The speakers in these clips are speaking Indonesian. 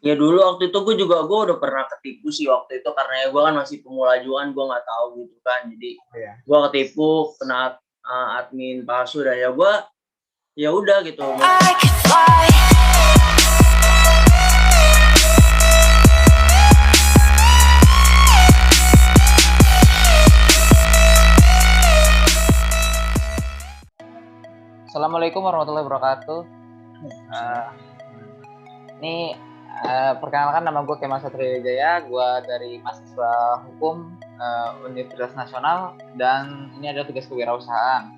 Ya dulu waktu itu gue udah pernah ketipu sih waktu itu karena ya gue kan masih pemula juga kan gue nggak tahu gitu kan jadi Iya. gue ketipu kena admin palsu dan ya gue ya udah gitu. Assalamualaikum warahmatullahi wabarakatuh. Ini perkenalkan nama gue Kemal Satrio Wijaya, gue dari mahasiswa hukum Universitas Nasional dan ini ada tugas kewirausahaan.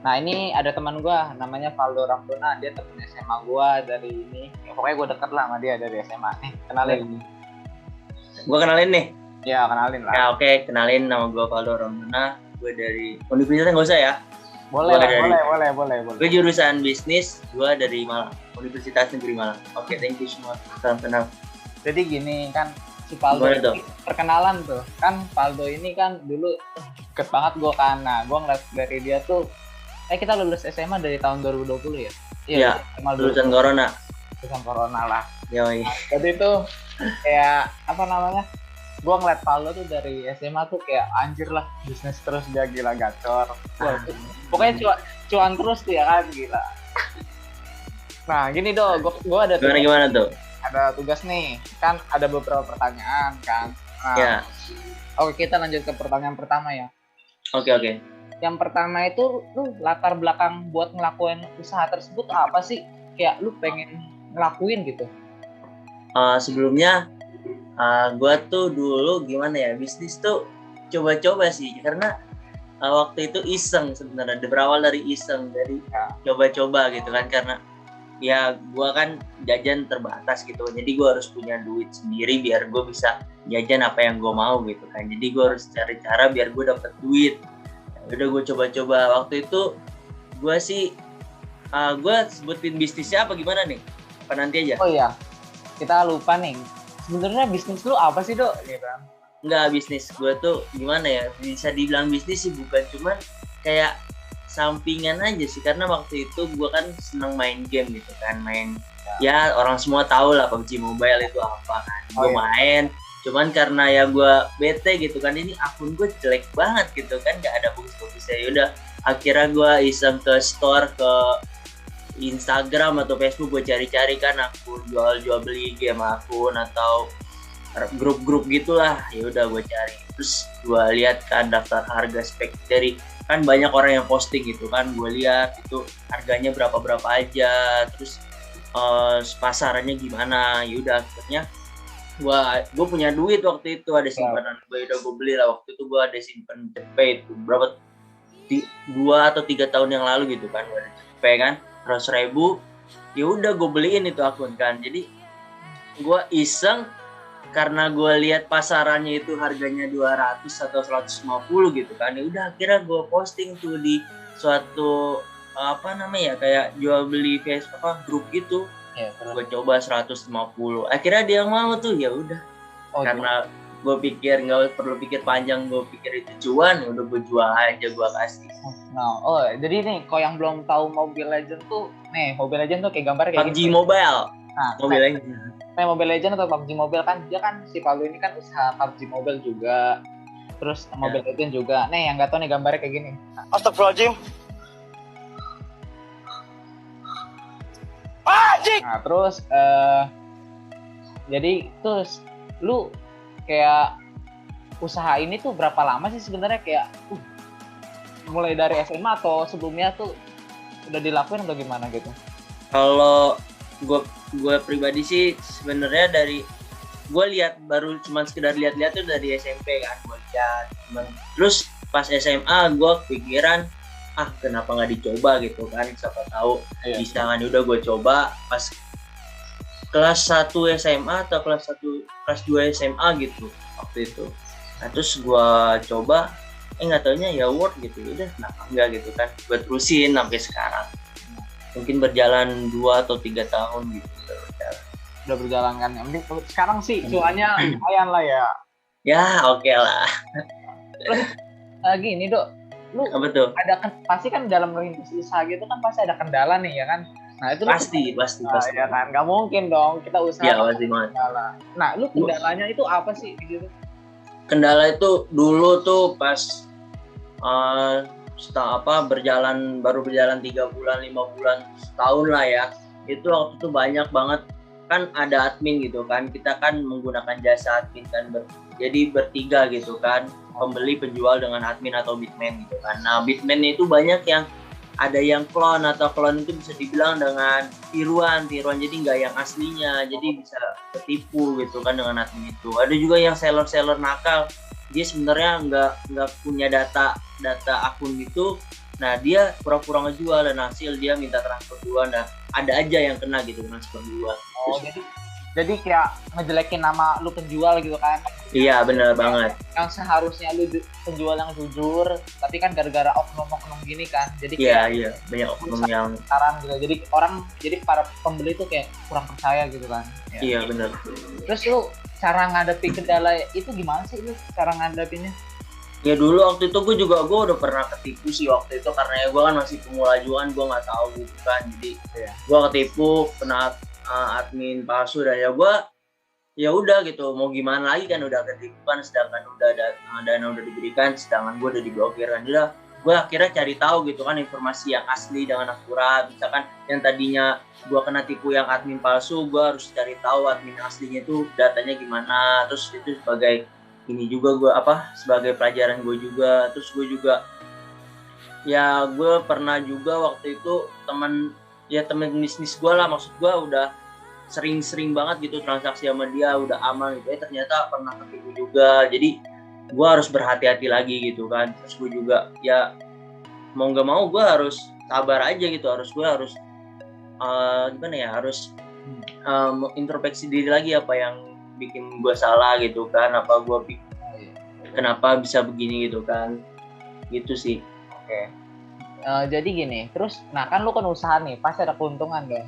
Nah ini ada teman gue namanya Valdo Ramdona, dia temen SMA gue dari ini, ya, pokoknya gue deket lah sama dia dari SMA. Nih kenalin. Gue kenalin nih. Ya kenalin lah. Ya oke, kenalin nama gue Valdo Ramdona, gue dari Universitas nggak usah ya. Boleh. Gue jurusan bisnis, gue dari Malang, Universitas Negeri Malang. Oke, thank you semua. Salam kenal. Jadi gini kan si Valdo ini perkenalan tuh kan, Valdo ini kan dulu deket banget gue kan. Nah gue ngeliat dari dia tuh kita lulus SMA dari tahun 2020 ya. Iya, lulusan corona. Lulusan corona lah. Yoi. Nah, jadi tuh kayak apa namanya, gue ngeliat Valdo tuh dari SMA tuh kayak anjir lah, bisnis terus dia, gila gacor. Pokoknya cuan terus tuh ya kan, gila. Nah gini gue ada tugas. Gimana tuh? Ada tugas nih, kan ada beberapa pertanyaan kan. Nah, ya. Oke, kita lanjut ke pertanyaan pertama ya. Oke. Yang pertama itu, lu latar belakang buat ngelakuin usaha tersebut apa sih? Kayak lu pengen ngelakuin gitu. Sebelumnya gue tuh dulu gimana ya, bisnis tuh coba-coba sih karena waktu itu iseng sebenarnya, berawal dari iseng, dari coba-coba gitu kan, karena ya gue kan jajan terbatas gitu, jadi gue harus punya duit sendiri biar gue bisa jajan apa yang gue mau gitu kan, jadi gue harus cari cara biar gue dapet duit. Udah gue coba-coba waktu itu, gue sih gue sebutin bisnisnya apa gimana nih? Apa nanti aja? Oh iya, kita lupa nih. Sebenarnya bisnis lu apa sih, Dok? Gitu. Enggak, bisnis gue tuh gimana ya? Bisa dibilang bisnis sih, bukan cuma kayak sampingan aja sih, karena waktu itu gue kan seneng main game gitu kan, ya orang semua tahu lah PUBG Mobile itu apa kan. Gue main, cuman karena ya gue bete gitu kan, ini akun gue jelek banget gitu kan, gak ada bagus-bagusnya. Yaudah akhirnya gue iseng ke store, ke Instagram atau Facebook, gue cari-cari kan akun jual beli game, akun atau grup-grup gitulah. Ya udah gue cari, terus gue lihat kan daftar harga spek dari, kan banyak orang yang posting gitu kan, gue lihat itu harganya berapa aja, terus pasarannya gimana. Yaudah akhirnya gue punya duit waktu itu, ada simpanan gue, udah gue beli lah. Waktu itu gue ada simpen CP itu berapa, 2 atau 3 tahun yang lalu gitu kan, gue ada CP kan 100.000. ya udah gue beliin itu akun kan. Jadi gue iseng karena gue lihat pasarannya itu harganya 200 atau 150 gitu kan. Ya udah akhirnya gue posting tuh di suatu apa namanya ya, kayak jual beli Facebook grup gitu. Gue coba 150, akhirnya dia mau tuh. Ya udah, karena gue pikir nggak perlu pikir panjang, gue pikir itu cuan, udah gue jual aja, gue kasih. Nah, jadi nih, kalau yang belum tahu Mobile Legends tuh, nih Mobile Legends tuh kayak gambarnya kayak PUBG gitu. Mobile. Nah, Mobile Legends. Mobile Legends atau PUBG Mobile kan, dia kan si Valdo ini kan usaha PUBG Mobile juga, terus Mobile Legends juga. Nih yang nggak tahu nih gambarnya kayak gini. Astagfirullahaladzim. Nah terus jadi terus lu kayak usaha ini tuh berapa lama sih sebenarnya, kayak mulai dari SMA atau sebelumnya tuh udah dilakuin atau gimana gitu? Kalau gue pribadi sih sebenarnya dari gue lihat, baru cuma sekedar lihat-lihat tuh dari SMP kan, gue lihat. Terus pas SMA gue pikiran, kenapa nggak dicoba gitu kan, siapa tahu bisa kan. Udah gue coba pas kelas 1 SMA atau kelas 2 SMA gitu waktu itu. Nah terus gue coba, nggak taunya ya work gitu. Udah kenapa enggak gitu kan, gue terusin sampai sekarang. Mungkin berjalan 2 atau 3 tahun gitu. Udah berjalan kan, yang penting sekarang sih cuannya lumayan lah ya. Ya oke lah. Terus gini Dok, lu apa tuh? Ada kan, pasti kan dalam merintis usaha gitu kan pasti ada kendala nih ya kan. Nah itu Pasti. ya kan, nggak mungkin dong kita usaha. Iya pasti banget. Nah lu kendalanya itu apa sih gitu? Kendala itu dulu tuh pas baru berjalan 3 bulan 5 bulan setahun lah ya, itu waktu itu banyak banget kan ada admin gitu kan, kita kan menggunakan jasa admin kan jadi bertiga gitu kan, pembeli, penjual dengan admin atau bitman gitu kan. Nah bitman itu banyak yang ada yang clone, atau clone itu bisa dibilang dengan tiruan jadi nggak yang aslinya, jadi bisa ketipu gitu kan dengan admin itu. Ada juga yang seller nakal, dia sebenarnya nggak punya data akun gitu, nah dia pura-pura ngejual dan hasil dia minta transfer duluan, dan ada aja yang kena gitu transfer duluan. Oh jadi kayak ngejelekin nama lu penjual gitu kan? Iya benar banget. Yang seharusnya lu penjual yang jujur, tapi kan gara-gara oknum gini kan, jadi iya banyak oknum yang saran gitu, jadi para pembeli tuh kayak kurang percaya gitu kan? Iya benar. Terus lu cara ngadepin kendala itu gimana sih lu cara ngadepinnya? Ya dulu waktu itu gue udah pernah ketipu sih waktu itu, karena gue kan masih pemula juga, gue nggak tahu gitu kan, jadi gue ketipu, kena admin palsu, dan ya udah gitu, mau gimana lagi kan, udah ketipu kan, sedangkan udah ada dana udah diberikan, sedangkan gue udah diblokir kan. Udah gue akhirnya cari tahu gitu kan informasi yang asli dengan akurat. Misalkan yang tadinya gue kena tipu yang admin palsu, gue harus cari tahu admin aslinya itu datanya gimana. Terus itu sebagai ini juga sebagai pelajaran gue juga. Terus gue juga ya gue pernah juga waktu itu teman bisnis gue lah, maksud gue udah sering banget gitu transaksi sama dia, udah aman gitu, ternyata pernah ketipu juga. Jadi gue harus berhati-hati lagi gitu kan. Terus gue juga ya mau nggak mau gue harus sabar aja gitu, harus introspeksi diri lagi, apa yang bikin gue salah gitu kan, kenapa bisa begini gitu kan, gitu sih. Oke. Jadi gini, terus nah kan lu kan usaha nih, pasti ada keuntungan dong.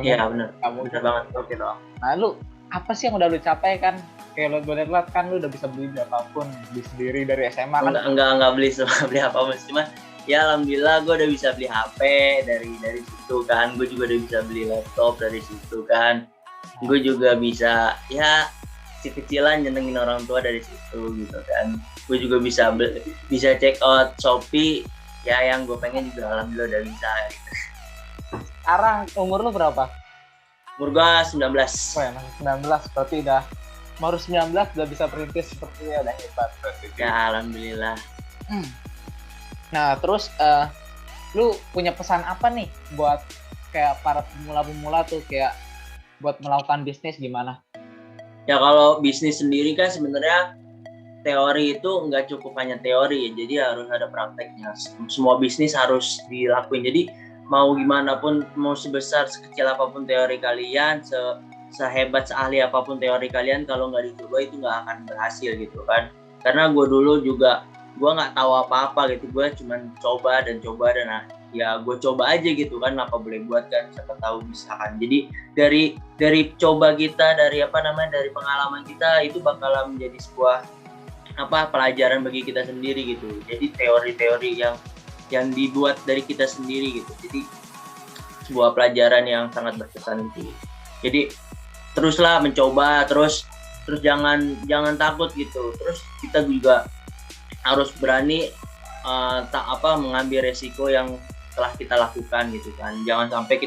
Iya benar banget. Oke dong. Nah lu apa sih yang udah lu capai kan? Kayak lu boleh lihat kan lu udah bisa beli berapapun, beli sendiri dari SMA kan? Enggak beli apa-apa, cuma ya alhamdulillah gue udah bisa beli HP dari situ kan, gue juga udah bisa beli laptop dari situ kan, gue juga bisa ya kecil-kecilan nyenengin orang tua dari situ gitu kan. Gue juga bisa check out Shopee ya, yang gue pengen juga alhamdulillah udah bisa gitu. Sekarang umur lu berapa? Umur gue 19. Wah, 19 berarti baru 19 udah bisa perintis seperti ini, udah hebat berarti. Ya alhamdulillah. Nah terus lu punya pesan apa nih buat kayak para pemula tuh, kayak buat melakukan bisnis gimana? Ya kalau bisnis sendiri kan sebenarnya teori itu nggak cukup hanya teori ya, jadi harus ada prakteknya. Semua bisnis harus dilakuin, jadi mau gimana pun, mau sebesar sekecil apapun teori kalian, sehebat seahli apapun teori kalian, kalau nggak dicoba itu nggak akan berhasil gitu kan. Karena gue dulu juga gue nggak tahu apa-apa gitu, gue cuman coba dan ya gue coba aja gitu kan, apa boleh buat kan, siapa tahu bisa kan. Jadi dari coba kita, dari pengalaman kita itu bakalan menjadi sebuah pelajaran bagi kita sendiri gitu. Jadi teori-teori yang dibuat dari kita sendiri gitu, jadi sebuah pelajaran yang sangat berkesan gitu. Jadi teruslah mencoba, terus jangan takut gitu. Terus kita juga harus berani mengambil resiko yang telah kita lakukan gitu kan. Jangan sampai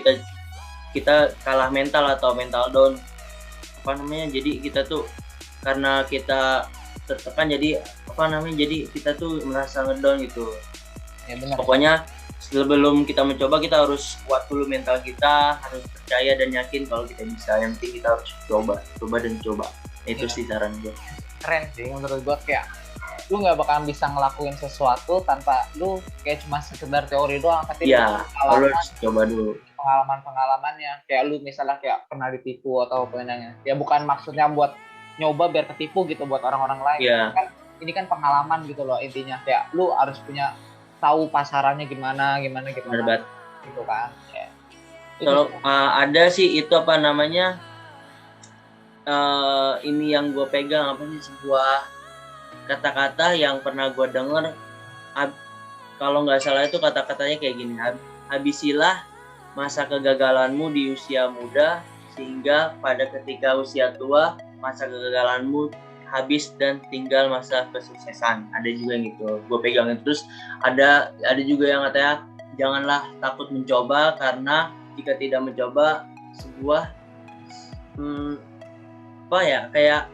kita kalah mental atau mental down jadi kita tuh karena kita tertekan, jadi jadi kita tuh merasa ngedown gitu. Ya, benar. Pokoknya sebelum kita mencoba, kita harus kuat dulu mental kita, harus percaya dan yakin kalau kita bisa. Yang penting kita harus coba. Itu sih saran gue. Keren sih menurut gue, kayak lu nggak bakalan bisa ngelakuin sesuatu tanpa lu kayak cuma sekedar teori doang, tapi harus coba dulu. Pengalamannya kayak lu misalnya kayak pernah ditipu atau pengennya, ya bukan maksudnya buat nyoba biar ketipu gitu buat orang-orang lain. Kan ini kan pengalaman gitu loh intinya, kayak lu harus punya tahu pasarannya gimana gitu kan ya. Kalau ada sih itu ini yang gue pegang sebuah kata-kata yang pernah gue denger, kalau nggak salah itu kata-katanya kayak gini, habisilah masa kegagalanmu di usia muda, sehingga pada ketika usia tua masa kegagalanmu habis dan tinggal masa kesuksesan. Ada juga yang gitu gue pegangin. Terus ada juga yang katanya janganlah takut mencoba, karena jika tidak mencoba sebuah kayak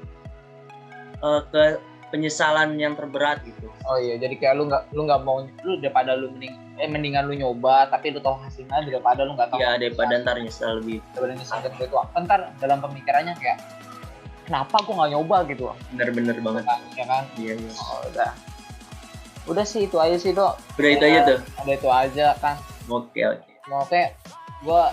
ke penyesalan yang terberat gitu. Oh iya, jadi kayak lu nggak mau, lu daripada lu mendingan lu nyoba tapi lu tahu hasilnya, daripada lu nggak tahu. Iya, daripada ntar nyesel lebih. Daripada nyesel gitu. Ntar dalam pemikirannya kayak kenapa aku nggak nyoba gitu. Bener banget. Ya kan? Iya. Oh, udah sih itu aja sih, Dok. Udah itu aja tuh. Ada itu aja kan. Oke. Gue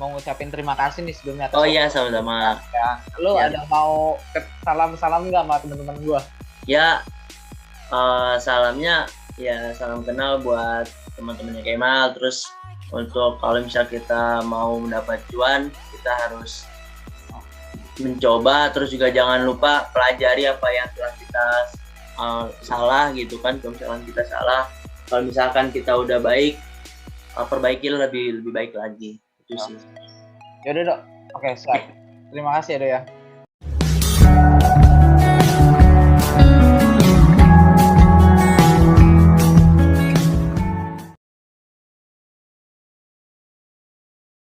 mau ngucapin terima kasih nih sebelumnya. Oh iya, sama-sama. Ya. Lu ada mau salam nggak sama teman-teman gue? Ya, salamnya ya salam kenal buat teman-temannya Kemal. Terus untuk kalau misal kita mau mendapat cuan, kita harus mencoba. Terus juga jangan lupa pelajari apa yang telah kita salah gitu kan. Kalau misalkan kita salah, kalau misalkan kita udah baik, perbaiki lebih baik lagi. Itu sih. Yaudah, Dok. Oke, siap. Terima kasih ya, Dok ya.